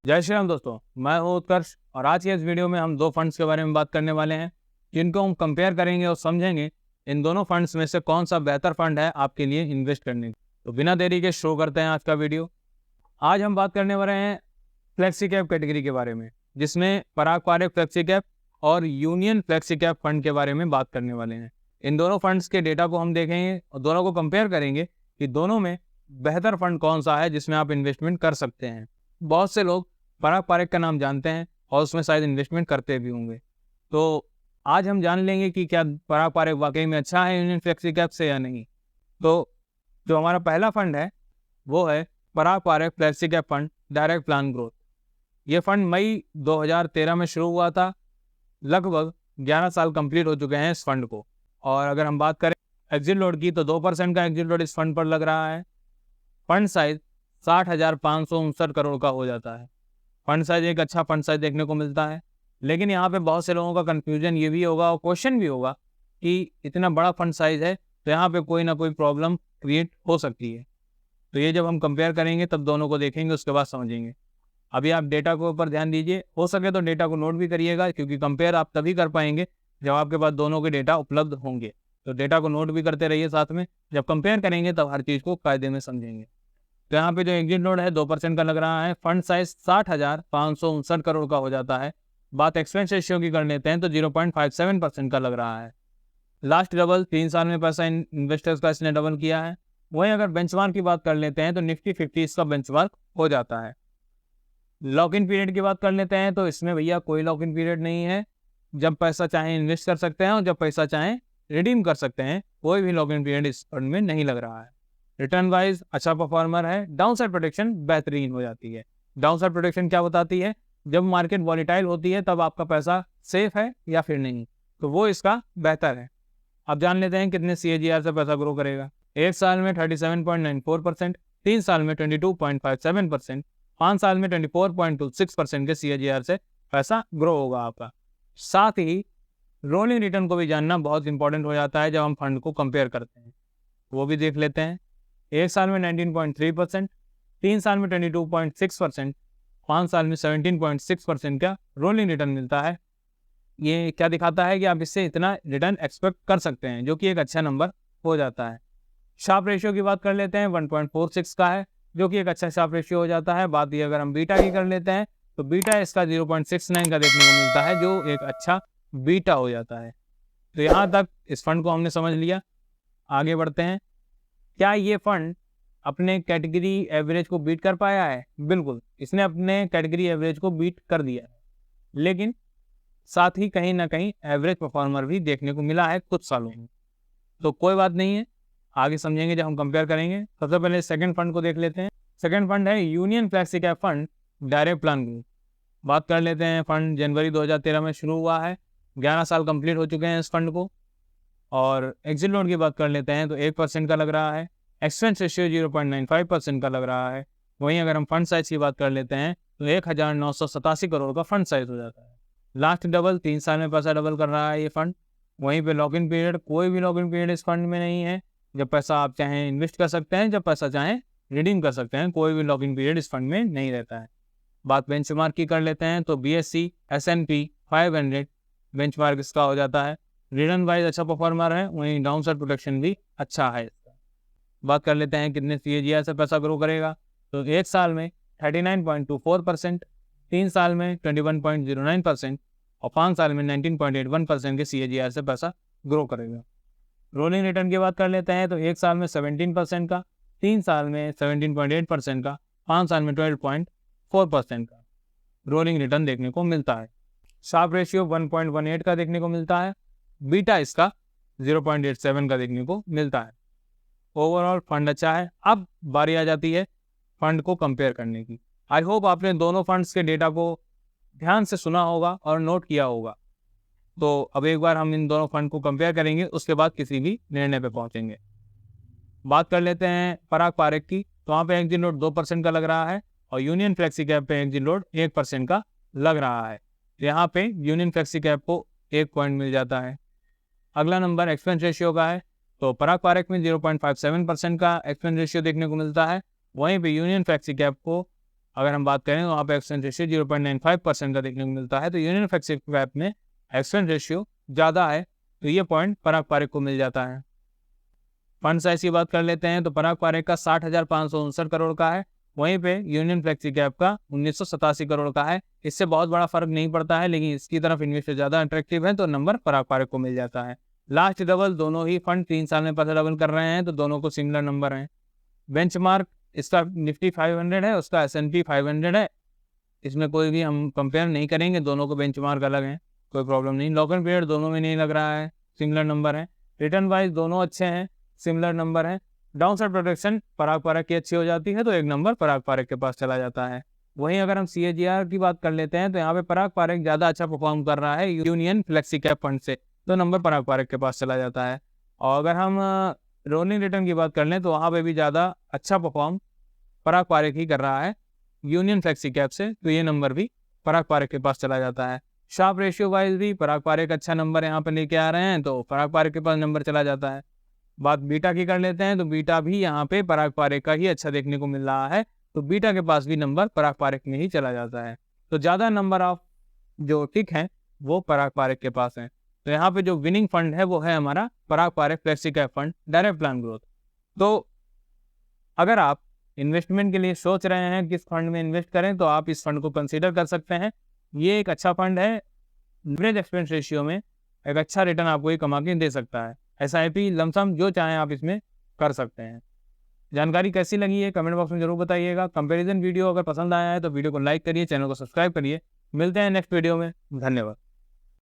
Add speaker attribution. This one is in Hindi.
Speaker 1: जय श्री राम दोस्तों, मैं हूं उत्कर्ष और आज के इस वीडियो में हम दो फंड्स के बारे में बात करने वाले हैं जिनको हम कंपेयर करेंगे और समझेंगे इन दोनों फंड्स में से कौन सा बेहतर फंड है आपके लिए इन्वेस्ट करने की। तो बिना देरी के शुरू करते हैं आज का वीडियो। आज हम बात करने वाले हैं फ्लेक्सी कैप कैटेगरी के बारे में, जिसमें पराग पारेख फ्लेक्सी कैप और यूनियन फ्लेक्सी कैप फंड के बारे में बात करने वाले हैं। इन दोनों फंड्स के डेटा को हम देखेंगे और दोनों को कंपेयर करेंगे कि दोनों में बेहतर फंड कौन सा है जिसमें आप इन्वेस्टमेंट कर सकते हैं। बहुत से लोग पराग पारेख का नाम जानते हैं और उसमें शायद इन्वेस्टमेंट करते भी होंगे। तो आज हम जान लेंगे कि क्या पराग पारेख वाकई में अच्छा है यूनियन फ्लेक्सी कैप से या नहीं। तो जो हमारा पहला फंड है वो है Parag Parikh flexi cap fund direct plan growth. ये फंड मई 2013 में शुरू हुआ था। लगभग 11 साल कंप्लीट हो चुके हैं इस फंड को। और अगर हम बात करें एग्जिट लोड की तो 2% का एग्जिट लोड इस फंड पर लग रहा है। फंड साइज 60,559 करोड़ का हो जाता है। फंड साइज एक अच्छा फंड साइज देखने को मिलता है, लेकिन यहाँ पे बहुत से लोगों का कंफ्यूजन ये भी होगा और क्वेश्चन भी होगा कि इतना बड़ा फंड साइज है तो यहाँ पे कोई ना कोई प्रॉब्लम क्रिएट हो सकती है। तो ये जब हम कंपेयर करेंगे तब दोनों को देखेंगे, उसके बाद समझेंगे। अभी आप डेटा के ऊपर ध्यान दीजिए, हो सके तो डेटा को नोट भी करिएगा, क्योंकि कंपेयर आप तभी कर पाएंगे जब आपके पास दोनों के डेटा उपलब्ध होंगे। तो डेटा को नोट भी करते रहिए साथ में, जब कंपेयर करेंगे तब हर चीज़ को कायदे में समझेंगे। तो यहाँ पे जो एग्जिट लोड है 2% का लग रहा है। फंड साइज 60,559 करोड़ का हो जाता है। बात एक्सपेंस रेशियो की कर लेते हैं तो 0.57% का लग रहा है। लास्ट डबल 3 साल में पैसा इन्वेस्टर्स का इसने डबल किया है। वहीं अगर बेंचमार्क की बात कर लेते हैं तो निफ्टी 50 इसका बेंचमार्क हो जाता है। लॉक इन पीरियड की बात कर लेते हैं तो इसमें भैया कोई लॉक इन पीरियड नहीं है। जब पैसा चाहे इन्वेस्ट कर सकते हैं और जब पैसा चाहे रिडीम कर सकते हैं। कोई भी लॉक इन पीरियड इस फंड में नहीं लग रहा है। रिटर्न वाइज अच्छा परफॉर्मर है। डाउन साइड प्रोटेक्शन बेहतरीन हो जाती है। डाउन साइड प्रोटेक्शन क्या बताती है? जब मार्केट वॉलीटाइल होती है तब आपका पैसा सेफ है या फिर नहीं, तो वो इसका बेहतर है। अब जान लेते हैं कितने CAGR से पैसा ग्रो करेगा। 1 साल में 37.94%, 3 साल में 22.57%, 5 साल में 24.26% के CAGR से पैसा ग्रो होगा आपका। साथ ही रोलिंग रिटर्न को भी जानना बहुत इंपॉर्टेंट हो जाता है जब हम फंड को कंपेयर करते हैं, वो भी देख लेते हैं। 1 साल में 19.3%, 3 साल में 22.6%, 5 साल में 17.6% का रोलिंग रिटर्न मिलता है। ये क्या दिखाता है कि आप इससे इतना रिटर्न एक्सपेक्ट कर सकते हैं, जो कि एक अच्छा नंबर हो जाता है। शार्प रेशियो की बात कर लेते हैं, 1.46 का है, जो कि एक अच्छा शार्प रेशियो हो जाता है। बात ये अगर हम बीटा की कर लेते हैं तो बीटा इसका 0.69 का देखने को मिलता है, जो एक अच्छा बीटा हो जाता है। तो यहाँ तक इस फंड को हमने समझ लिया। आगे बढ़ते हैं। क्या ये फंड अपने कैटेगरी एवरेज को बीट कर पाया है? बिल्कुल, इसने अपने कैटेगरी एवरेज को बीट कर दिया है, लेकिन साथ ही कहीं ना कहीं एवरेज परफॉर्मर भी देखने को मिला है कुछ सालों में। तो कोई बात नहीं है, आगे समझेंगे जब हम कंपेयर करेंगे। सबसे पहले सेकंड फंड को देख लेते हैं। सेकंड फंड है union flexi cap fund direct plan group. बात कर लेते हैं। फंड जनवरी 2013 में शुरू हुआ है। 11 साल कंप्लीट हो चुके हैं इस फंड को। और एग्जिट लोड की बात कर लेते हैं तो 1% का लग रहा है। एक्सपेंस रेशियो 0.95% का लग रहा है। वहीं अगर हम फंड साइज की बात कर लेते हैं तो 1,987 करोड़ का फंड साइज हो जाता है। लास्ट डबल 3 साल में पैसा डबल कर रहा है ये फंड। वहीं पे लॉक इन पीरियड, कोई भी लॉक इन पीरियड इस फंड में नहीं है। जब पैसा आप चाहें इन्वेस्ट कर सकते हैं, जब पैसा चाहें रिडीम कर सकते हैं। कोई भी लॉक इन पीरियड इस फंड में नहीं रहता है। बात बेंचमार्क की कर लेते हैं तो BSE S&P 500 बेंचमार्क इसका हो जाता है। रिटर्न वाइज अच्छा परफॉर्मर है, वहीं डाउन साइड प्रोटेक्शन भी अच्छा है इसका। बात कर लेते हैं कितने CAGR से पैसा ग्रो करेगा। तो 1 साल में 39.24%, 3 साल में 21.09% और 5 साल में 19.81% के CAGR से पैसा ग्रो करेगा। रोलिंग रिटर्न की बात कर लेते हैं तो 1 साल में 17% का, 3 साल में 17.8% का, 5 साल में 12.4% का रोलिंग रिटर्न देखने को मिलता है। शार्प रेशियो 1.18 का देखने को मिलता है। बीटा इसका 0.87 का देखने को मिलता है। ओवरऑल फंड अच्छा है। अब बारी आ जाती है फंड को कंपेयर करने की। आई होप आपने दोनों फंड्स के डेटा को ध्यान से सुना होगा और नोट किया होगा। तो अब एक बार हम इन दोनों फंड को कंपेयर करेंगे, उसके बाद किसी भी निर्णय पे पहुंचेंगे। बात कर लेते हैं पराग पारेख की। तो वहाँ पे एग्जिट लोड 2% का लग रहा है और यूनियन फ्लेक्सी कैप पे एग्जिट लोड 1% का लग रहा है। यहाँ पे यूनियन फ्लेक्सी कैप को 1 पॉइंट मिल जाता है। अगला नंबर एक्सपेंस रेशियो का है। तो पराग पारेख में 0.57% का एक्सपेंस रेशियो देखने को मिलता है। वहीं पे यूनियन फ्लेक्सी कैप को अगर हम बात करें तो वहाँ पे एक्सचेंज रेशियो 0.95% का देखने को मिलता है। तो यूनियन फ्लेक्सी कैप में एक्सचेंज रेशियो ज़्यादा है, तो ये पॉइंट पराग पारेख को मिल जाता है। फंड साइज की बात कर लेते हैं तो पराग पारेख का 60,559 करोड़ का है, वहीं पे यूनियन फ्लेक्सी कैप का 1987 करोड़ का है। इससे बहुत बड़ा फर्क नहीं पड़ता है, लेकिन इसकी तरफ इन्वेस्टर ज़्यादा अट्रैक्टिव है तो नंबर पराग पारेख को मिल जाता है। लास्ट डबल दोनों ही फंड 3 साल में पैसा डबल कर रहे हैं, तो दोनों को सिमिलर नंबर हैं। बेंचमार्क इसका निफ्टी 500 है, उसका S&P 500 है। इसमें कोई भी हम कंपेयर नहीं करेंगे, दोनों को बेंचमार्क अलग है, कोई प्रॉब्लम नहीं। लॉक-इन पीरियड दोनों में नहीं लग रहा है, सिमिलर नंबर है। रिटर्न वाइज दोनों अच्छे हैं, सिमिलर नंबर है। डाउन साइड प्रोटेक्शन पराग पारेख की अच्छी हो जाती है, तो एक नंबर पराग पारेख के पास चला जाता है। वहीं अगर हम CAGR की बात कर लेते हैं तो यहाँ पे पराग पारेख ज़्यादा अच्छा परफॉर्म कर रहा है यूनियन फ्लेक्सी कैप फंड से, तो नंबर पराग पारेख के पास चला जाता है। और अगर हम रोलिंग रिटर्न की बात कर लें तो वहाँ पे भी ज़्यादा अच्छा परफॉर्म पराग पारेख ही कर रहा है यूनियन फ्लेक्सी कैप से, तो ये नंबर भी पराग पारेख के पास चला जाता है। शार्प रेशियो वाइज भी पराग पारेख अच्छा नंबर यहाँ पे लेके आ रहे हैं, तो पराग पारेख के पास नंबर चला जाता है। बात बीटा की कर लेते हैं तो बीटा भी यहाँ पे पराग पारेख का ही अच्छा देखने को मिल रहा है, तो बीटा के पास भी नंबर पराग पारेख में ही चला जाता है। तो ज़्यादा नंबर ऑफ जो टिक हैं वो पराग पारेख के पास हैं। तो यहाँ पे जो विनिंग फंड है वो है हमारा Parag Parikh flexi cap fund direct plan growth. तो अगर आप इन्वेस्टमेंट के लिए सोच रहे हैं किस फंड में इन्वेस्ट करें, तो आप इस फंड को कंसीडर कर सकते हैं। ये एक अच्छा फंड है, एवरेज एक्सपेंस रेशियो में एक अच्छा रिटर्न आपको ये कमा के दे सकता है। SIP लमसम जो चाहें आप इसमें कर सकते हैं। जानकारी कैसी लगी है कमेंट बॉक्स में जरूर बताइएगा। कंपैरिजन वीडियो अगर पसंद आया है तो वीडियो को लाइक करिए, चैनल को सब्सक्राइब करिए। मिलते हैं नेक्स्ट वीडियो में, धन्यवाद।